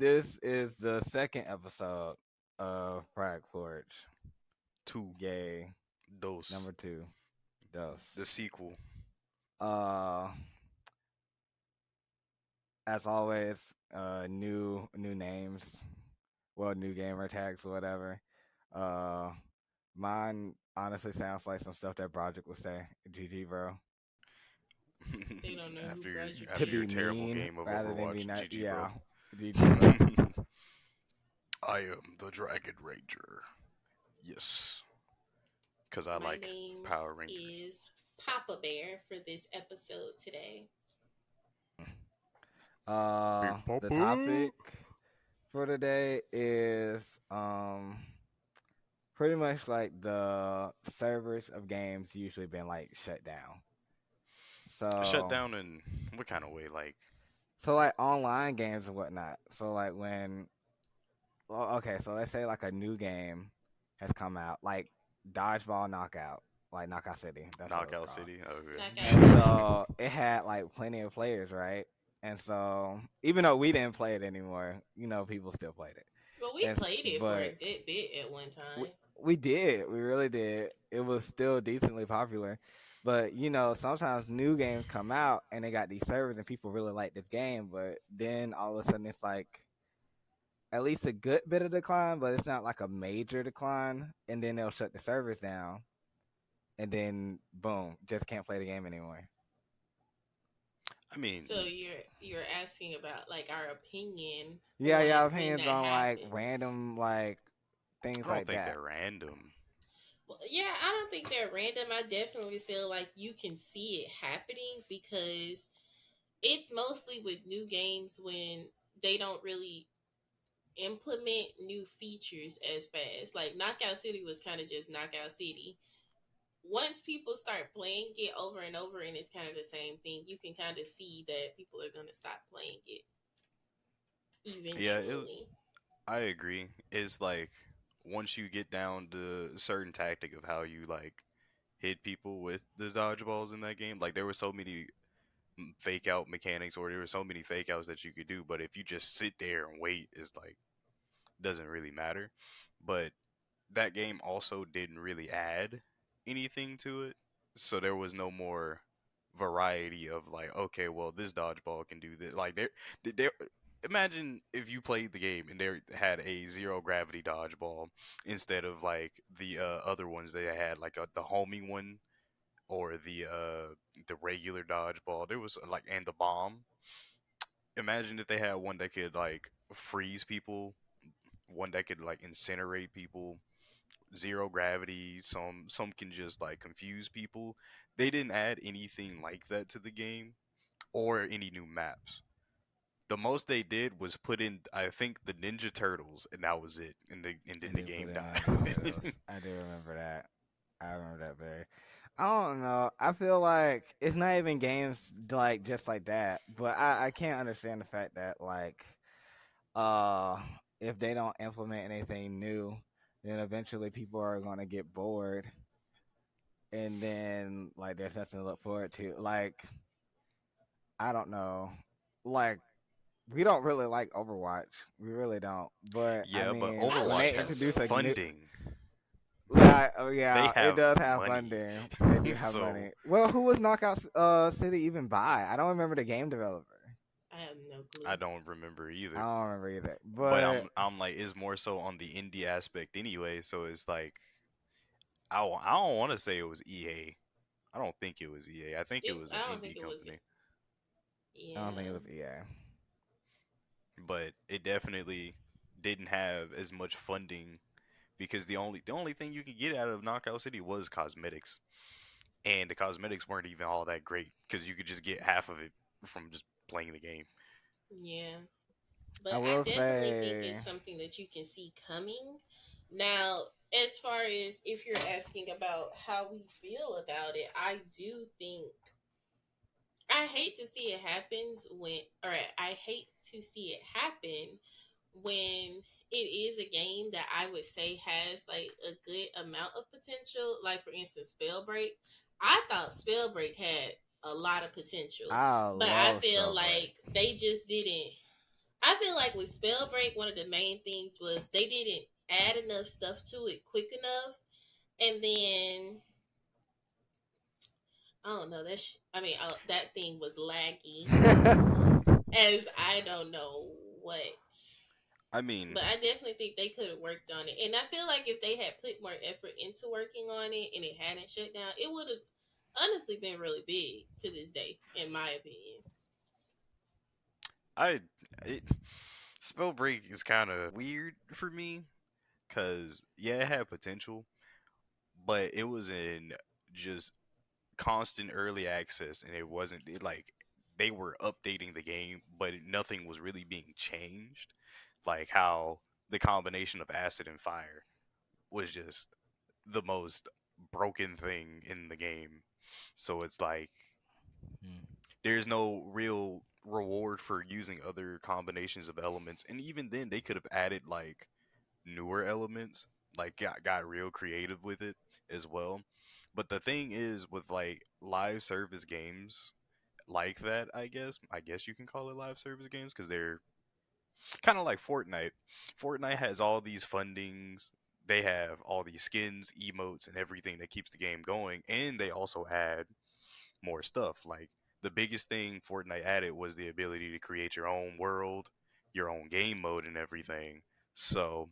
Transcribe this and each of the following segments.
This is the second episode of Frag Forge. Two, Yay. dos, Number two. Dos. the sequel. Uh as always, new names. Well, new gamer tags or whatever. Uh Mine honestly sounds like some stuff that Broderick would say. GG bro. They don't know who after Broderick To after your be is. terrible mean game of rather than be Overwatch, nice. GG, bro. Yeah. GG bro. I am the Dragon Ranger. Yes, because I My like name Power Rangers. is Papa Bear for this episode today. Big The Papa. topic for today is pretty much like the servers of games usually been like shut down. Shut So down in what kind of way? Like, like online games and whatnot. So like when okay, so let's say like a new game has come out, like Dodgeball Knockout, like Knockout City. That's what it was Knockout called. City. Knockout And City. Okay. so it had like plenty of players, right? And so even though we didn't play it anymore, people still played it. Well, we played it for a But good bit at one we, time. we did, we really did. It was still decently popular. But sometimes new games come out and they got these servers and people really like this game, but then all of a sudden it's like at least a good bit of decline, but it's not like a major decline. And then they'll shut the servers down, and then boom, just can't play the game anymore. I mean, So you're asking about like our opinion Yeah, on yeah, when opinions that on like happens. random like things I don't like think that. they're random. Well, yeah, I don't think they're random. I definitely feel like you can see it happening because it's mostly with new games when they don't really implement new features as fast. Like Knockout City was kind of just Knockout City. Once people start playing it over and over and it's kind of the same thing, you can kind of see that people are going to stop playing it Yeah, eventually. I agree. It's like once you get down to a certain tactic of how you like hit people with the dodgeballs in that game, like there were so many fake out mechanics, or there were so many fake outs that you could do. But if you just sit there and wait, it's like doesn't really matter. But that game also didn't really add anything to it, so there was no more variety of like, okay, well, this dodgeball can do this. Like there. Imagine if you played the game and they had a zero gravity dodgeball instead of like the other ones they had, like the homing one or the regular dodgeball. There was like and the bomb. Imagine if they had one that could like freeze people, one that could like incinerate people, zero gravity. Some can just like confuse people. They didn't add anything like that to the game or any new maps. The most they did was put in, I think, the Ninja Turtles, and that was it. And then And the they put game in Ninja Turtles. died. I do remember that. I remember that very. I don't know. I feel like it's not even games like just like that, but I can't understand the fact that like uh if they don't implement anything new, then eventually people are gonna get bored, and then like there's nothing to look forward to. Like I don't know, like we don't really like Overwatch. We really don't. But I Yeah, but mean, I when Overwatch they like has introduce a new, Overwatch. funding. yeah, oh They yeah, it have does have money. funding. They do have So money. Well, who was Knockout City even by? I don't remember the game developer. I have no I clue. don't remember I either. don't remember either. But But I'm like it's more so on the indie aspect anyway. So it's like I don't want to say it was EA. I don't think it was EA. I think it was an I don't think indie it was. company. I don't think it Yeah. was EA. But it definitely didn't have as much funding because the only thing you could get out of Knockout City was cosmetics, and the cosmetics weren't even all that great because you could just get half of it from just playing the game. Yeah. I But I will definitely think say, it's something that you can see coming. Now, as far as if you're asking about how we feel about it, I do think I hate to see it happens when, or I hate to see it happen when it is a game that I would say has like a good amount of potential. Like for instance, Spellbreak. I thought Spellbreak had a lot of potential, I but I love feel Spellbreak. like they just didn't. I feel like with Spellbreak, one of the main things was they didn't add enough stuff to it quick enough, and then I don't know that thing was laggy as I don't know what. I mean, But I definitely think they could have worked on it, and I feel like if they had put more effort into working on it and it hadn't shut down, it would have honestly been really big to this day, in my opinion. I it, Spellbreak is kind of weird for me because yeah, it had potential, but it was in just constant early access, and it wasn't like they were updating the game, but nothing was really being changed. Like how the combination of acid and fire was just the most broken thing in the game. So it's like there's no real reward for using other combinations of elements, and even then they could have added like newer elements, like got real creative with it as well. But the thing is with like live service games like that, I guess you can call it live service games because they're kind of like Fortnite. Fortnite has all these fundings. They have all these skins, emotes, and everything that keeps the game going, and they also add more stuff. Like the biggest thing Fortnite added was the ability to create your own world, your own game mode, and everything. So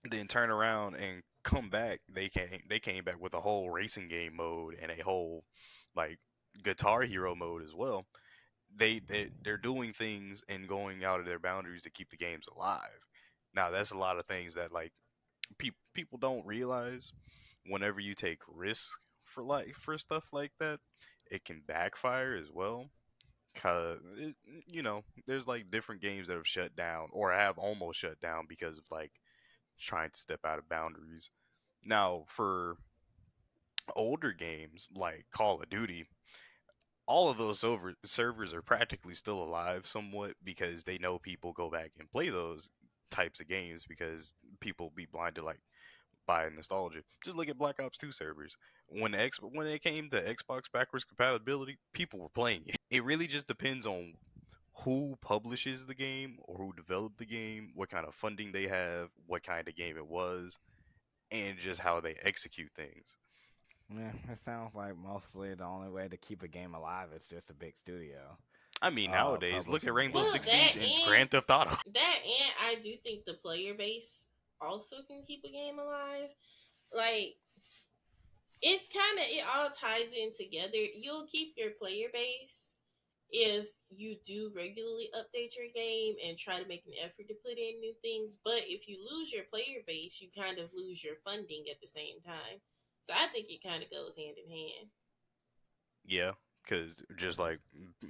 then turn around and come back. They came back with a whole racing game mode and a whole like Guitar Hero mode as well. They're doing things and going out of their boundaries to keep the games alive. Now that's a lot of things that like people don't realize. Whenever you take risks for stuff like that, it can backfire as well. Cause there's like different games that have shut down or have almost shut down because of like trying to step out of boundaries. Now, for older games like Call of Duty, all of those servers are practically still alive somewhat because they know people go back and play those types of games because people be blinded like by nostalgia. Just look at Black Ops 2 servers. When it came to Xbox backwards compatibility, people were playing it. It really just depends on who publishes the game or who developed the game, what kind of funding they have, what kind of game it was, and just how they execute things. Yeah, it sounds like mostly the only way to keep a game alive is just a big studio I mean, nowadays, look at publishing the Rainbow Well, game. Six Siege and Grand Theft Auto. I do think the player base also can keep a game alive. Like it's kind of it all ties in together. You'll keep your player base if you do regularly update your game and try to make an effort to put in new things. But if you lose your player base, you kind of lose your funding at the same time. So I think it kind of goes hand in hand. Yeah, because just like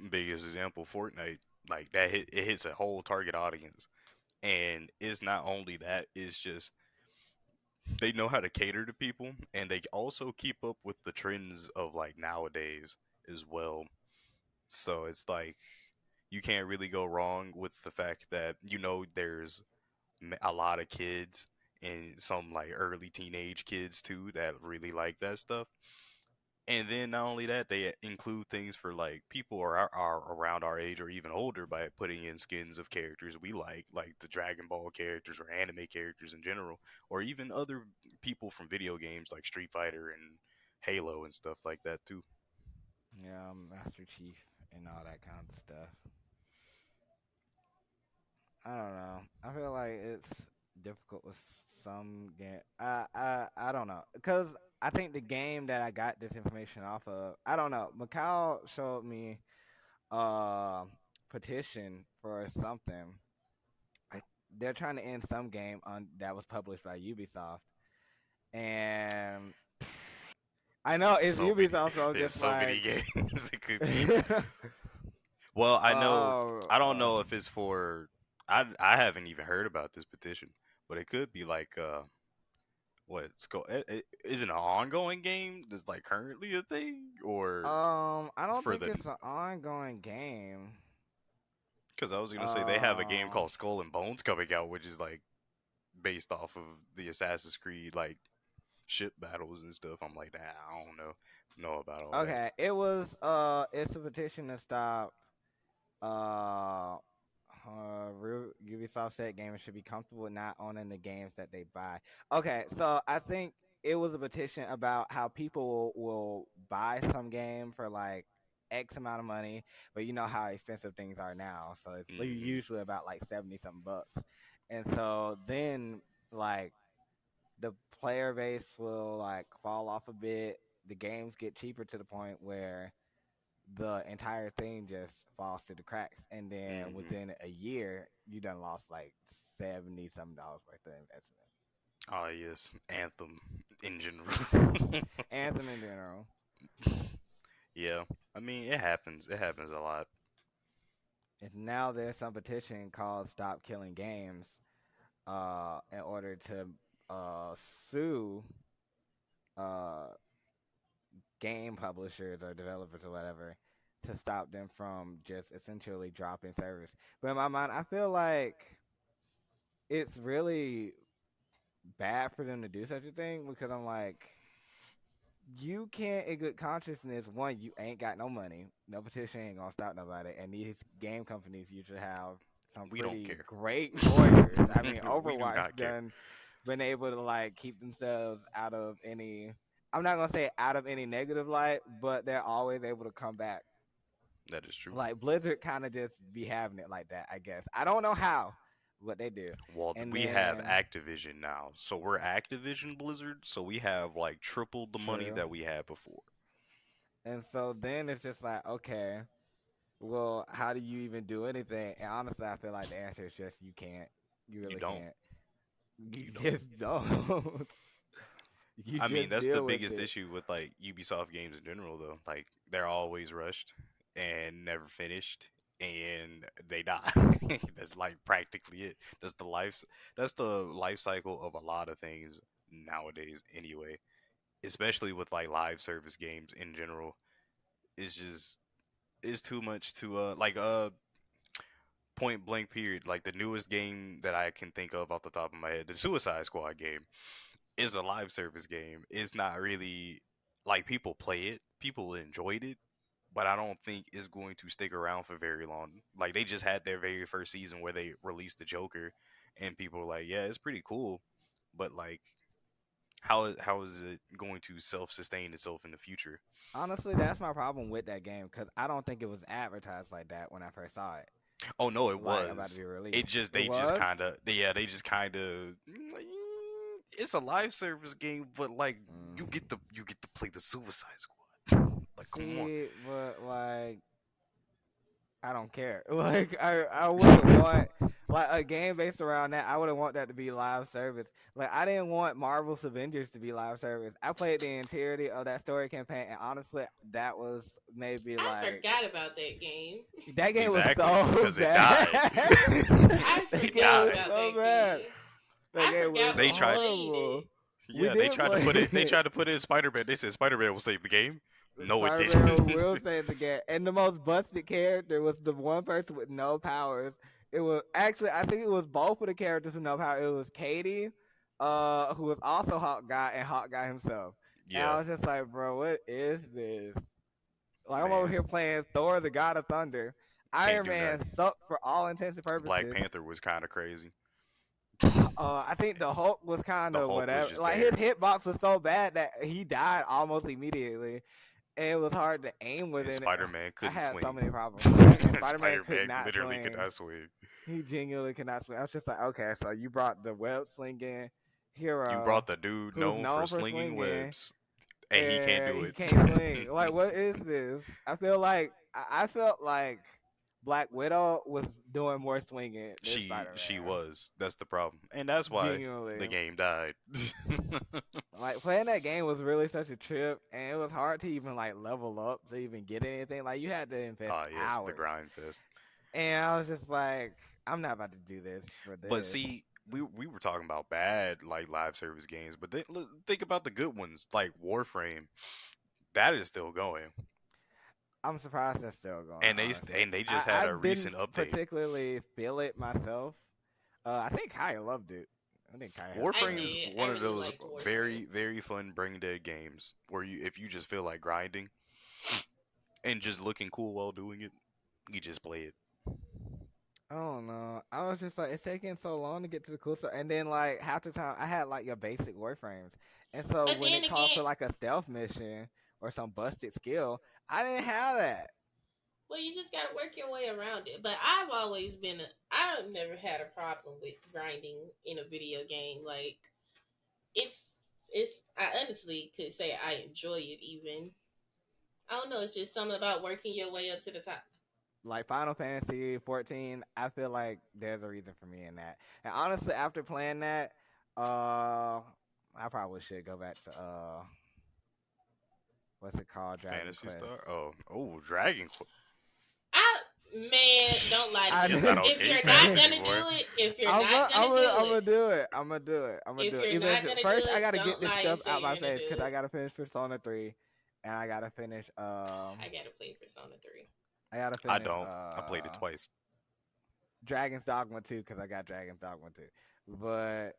biggest example, Fortnite, like it hits a whole target audience, and it's not only that, it's just they know how to cater to people, and they also keep up with the trends of like nowadays as well. So it's like you can't really go wrong with the fact that there's a lot of kids and some like early teenage kids too that really like that stuff. And then not only that, they include things for like people are around our age or even older by putting in skins of characters we like the Dragon Ball characters or anime characters in general, or even other people from video games like Street Fighter and Halo and stuff like that too. Yeah, Master Chief and all that kind of stuff. I don't know. I feel like it's difficult with some game. I don't know because I think the game that I got this information off of. I don't know. Macau showed me a petition for something. I, they're trying to end some game on that was published by Ubisoft, and I know it's So many, Ubisoft, so I'm there's just so many like, games it could be. Well, I know, oh, I don't know if it's for. I haven't even heard about this petition, but it could be like what is it an ongoing game that's like currently a thing or I don't for think the it's an ongoing game. because I was gonna say they have a game Um, called Skull and Bones coming out, which is like based off of the Assassin's Creed like ship battles and stuff. I'm like, I don't know about all that. okay, it's a petition to stop. Uh, Ubisoft said gamers should be comfortable with not owning the games that they buy. Okay, so I think it was a petition about how people will buy some game for like X amount of money, but you know how expensive things are now, so it's Hmm. usually about like 70 something bucks. And so then like the player base will like fall off a bit. The games get cheaper to the point where the entire thing just falls through the cracks, and then Hmm. within a year, you done lost like 70 some dollars worth of investment. Ah, yes, Anthem in general. Anthem in general, Yeah, I mean it happens. It happens a lot. and now there's some petition called "Stop Killing Games," in order to sue uh game publishers or developers or whatever to stop them from just essentially dropping service. But in my mind, I feel like it's really bad for them to do such a thing because I'm like, you can't, in good consciousness, one, you ain't got no money. No petition ain't gonna stop nobody. And these game companies usually have some We don't pretty care. great lawyers. I mean, We do Overwatch not care. done been able to like keep themselves out of any. I'm not gonna say out of any negative light, but they're always able to come back. That is true. Like Blizzard kind of just be having it like that, I guess. I don't know how, but they do. Well, And we have then Activision now, so we're Activision Blizzard, so we have like triple the money true. that we had before. And so then it's just like, okay, well, how do you even do anything? And honestly, I feel like the answer is just you can't. You You really don't. can't. You You don't. just don't. You I mean, just that's the deal with biggest it. issue with like Ubisoft games in general, though. Like they're always rushed and never finished, and they die. That's like practically it. That's the life. That's the life cycle of a lot of things nowadays, anyway. Especially with like live service games in general, it's just it's too much to point blank period. Like the newest game that I can think of off the top of my head, the Suicide Squad game is a live service game. It's not really like people play it, people enjoyed it, but I don't think it's going to stick around for very long. Like they just had their very first season where they released the Joker, and people were like, "Yeah, it's pretty cool," but like, how is it going to self sustain itself in the future? Honestly, that's my problem with that game because I don't think it was advertised like that when I first saw it, Oh no, it like about to was. be It released. just It they just was. kind of yeah they just kind of it's a live service game, but like Mm. you get to play the Suicide Squad. Like come on, See, but like I don't care. Like I wouldn't want like a game based around that. I wouldn't want that to be live service. Like I didn't want Marvel's Avengers to be live service. I played the entirety of that story campaign, and honestly, that was maybe I like forgot about that game. that game was exactly so because it bad. died. I That It game forgot was died. about so that bad. game. That I game was forgot They we tried. played horrible. it. We Yeah, they did tried to play put it. They it. tried to put it in Spider Man. They said Spider Man will save the game. No, it Spider-Man didn't. will save the game. And the most busted character was the one person with no powers. It was actually, I think it was both of the characters with no power. It was Katie, who was also Hawkeye, and Hawkeye himself. And Yeah, I was just like, bro, what is this? Like I'm over man, here playing Thor, the God of Thunder. can't Iron do that. Man sucked for all intents and Black purposes. Panther was kind of crazy. I think the Hulk was kind The of Hulk was whatever. just Like his there, hitbox was so bad that he died almost immediately, and it was hard to aim and within it. Spider Man I couldn't had so swing. many problems with that. And Spider Man Spider could Man not literally could swing. not swing. He genuinely could not swing. I was just like, okay, so you brought the web slinging You hero brought the dude who's known for known for slinging swinging, webs, and he can't and do he it. can't swing. Like, what is this? I felt like Black Widow was doing more swinging than Spider She Man. was. That's the problem, and that's why the Genuinely. game died. Like playing that game was really such a trip, and it was hard to even like level up to even get anything. Like you had to invest Ah, yes, the hours, grind fest. and I was just like, I'm not about to do this for But this. see, we were talking about bad like live service games, but think about the good ones like Warframe. That is still going, I'm surprised that's still going. and Honestly, they I, just had I a didn't recent update. particularly feel it myself. I think Kaya loved it. I think Kaya had I fun. Warframe's did. I one of really those liked Warframe. very fun brain dead games where you if you just feel like grinding and just looking cool while doing it, you just play it. I don't know. I was just like, it's taking so long to get to the cool stuff, and then like half the time I had like your basic warframes, and so But when then it called again, for like a stealth mission or some busted skill, I didn't have that. well, you just gotta work your way around it. But I've always been I don't never had a problem with grinding in a video game. Like it's I honestly could say I enjoy it even. I don't know, it's just something about working your way up to the top. Like Final Fantasy 14, I feel like there's a reason for me in that. And honestly, after playing that, I probably should go back to what's it called, Dragon Fantasy Quest. Star. Oh, Dragon Quest. I Man, don't lie to I me. It's did. not on If Game you're Pass not gonna anymore. do it, if you're I'm not gonna, I'm gonna gonna, do I'm it, gonna do it. I'm gonna do it. I'm gonna if do it. you're Even not gonna do first, I it, gotta get don't this lie and stuff say out you're my gonna face because do I it. gotta finish Persona 3, and I gotta finish I gotta play Persona 3. I gotta I finish don't. I played it twice. Dragon's Dogma 2 because I got Dragon's Dogma 2. But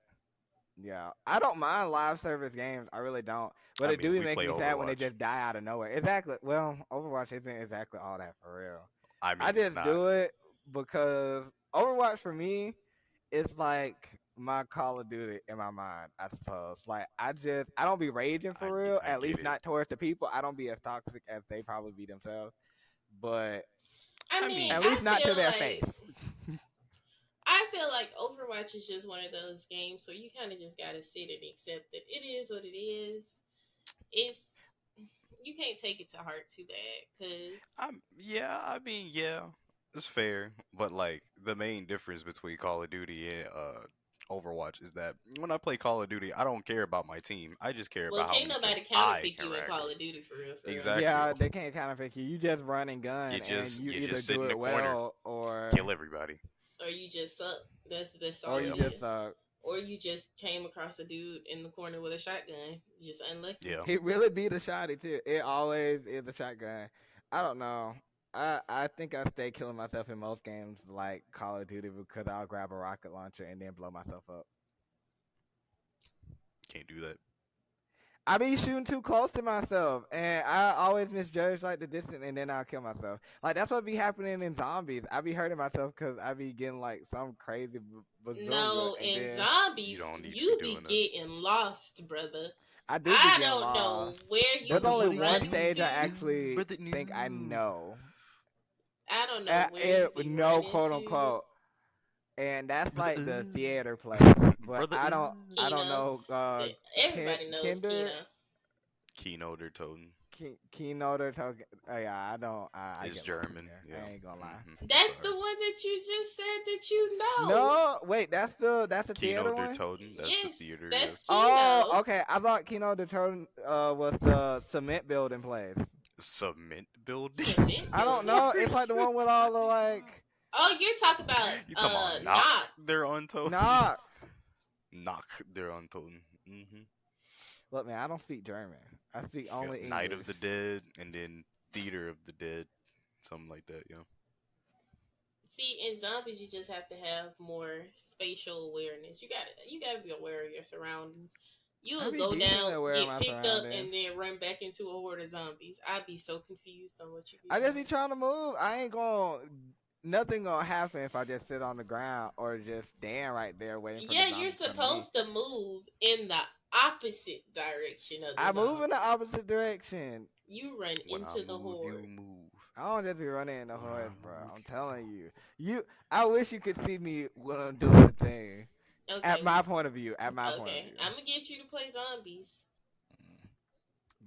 yeah, I don't mind live service games. I really don't. But I it do mean, be we play making me sad when they Overwatch. just die out of nowhere. Exactly. Well, Overwatch isn't exactly all that for real. I I mean, it's just not. do it because Overwatch for me is like my Call of Duty in my mind, I suppose. Like I don't be raging for real, I at get least it. not towards the people. I don't be as toxic as they probably be themselves. But I I mean, at mean, least not to their face. I feel like Overwatch is just one of those games where you kind of just gotta sit and accept that it is what it is. It's You can't take it to heart too bad because yeah. I mean, yeah, it's fair. But like, the main difference between Call of Duty and Overwatch is that when I play Call of Duty, I don't care about my team. I just care well, about how can't many kills nobody I counterpick can you in rack Call up. of Duty for real, for real. Exactly. Yeah, they can't kind of pick you. You just run and gun, and you You either just sit do in the it corner, well kill everybody. Or you just suck. That's or all you it Yep. just is. Or you just came across a dude in the corner with a shotgun. Just unlucky. Yeah. he really be the shotty too. It always is a shotgun. I don't know. I think I stay killing myself in most games like Call of Duty because I'll grab a rocket launcher and then blow myself up. Can't do that. I be shooting too close to myself, and I always misjudge like the distance, and then I'll kill myself. Like that's what be happening in zombies. I be hurting myself because I be getting like some crazy bazunga, No, and in then You zombies, don't need to be you be doing that. getting lost, brother. I do be I getting don't know lost. where you There's be only one running stage I to. actually Brother, think I no. know. I don't know where you be No running quote to. unquote, and that's Brother, like the theater place. But brother, I don't Kino. know. Everybody knows Kinder Kino. Keynote or Toten Keynote or token. Yeah, I don't. I is get lost in German. there. Yeah. I ain't gonna lie. That's the Sorry. one that you just said that you know. No, wait, that's the theater Keynote or one. Toten. That's the Yes, theater. that's Yes. Oh, Kino. okay. I thought Keynote Deterrent was the cement building place. Cement building. Cement I don't building. know. It's like the one with all the like. Oh, you're talking about You talking about knock? not. They're on Toten. Nah, Knock. They're on Toten. look, man, I don't speak German. I speak You got only Night English. of the Dead and then Theater of the Dead, something like that. Yeah. See, in zombies, you just have to have more spatial awareness. You gotta be aware of your surroundings. You I will be go decently down, aware of get my picked up, and surroundings. then run back into a horde of zombies. I'd be so confused on what you be I just be doing. trying to move. I ain't gonna. Nothing gonna happen if I just sit on the ground or just stand right there waiting for the Yeah, you're zombies to come to me. supposed to move in the opposite direction of the I move in the zombies. opposite direction. You run When I into the move, you horde. move. I don't just be running in the When I horse, bro. move, I'm you telling move. you. I wish you could see me when I'm doing the thing. At Okay, my point of view. At my point of okay. view. I'm gonna get you to play zombies.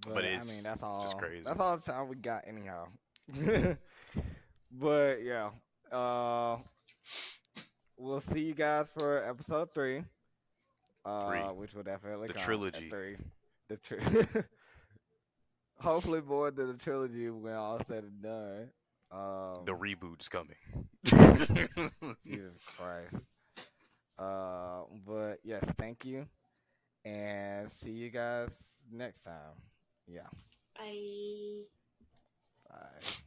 But But I mean, it's that's just all. crazy. That's all the time we got, anyhow. But yeah, uh, we'll see you guys for episode 3. 3. Which will definitely The come at trilogy. 3. Hopefully more than the trilogy when all said and done. The reboot's coming. Jesus Christ. But yes, thank you, and see you guys next time. Yeah, Bye. bye.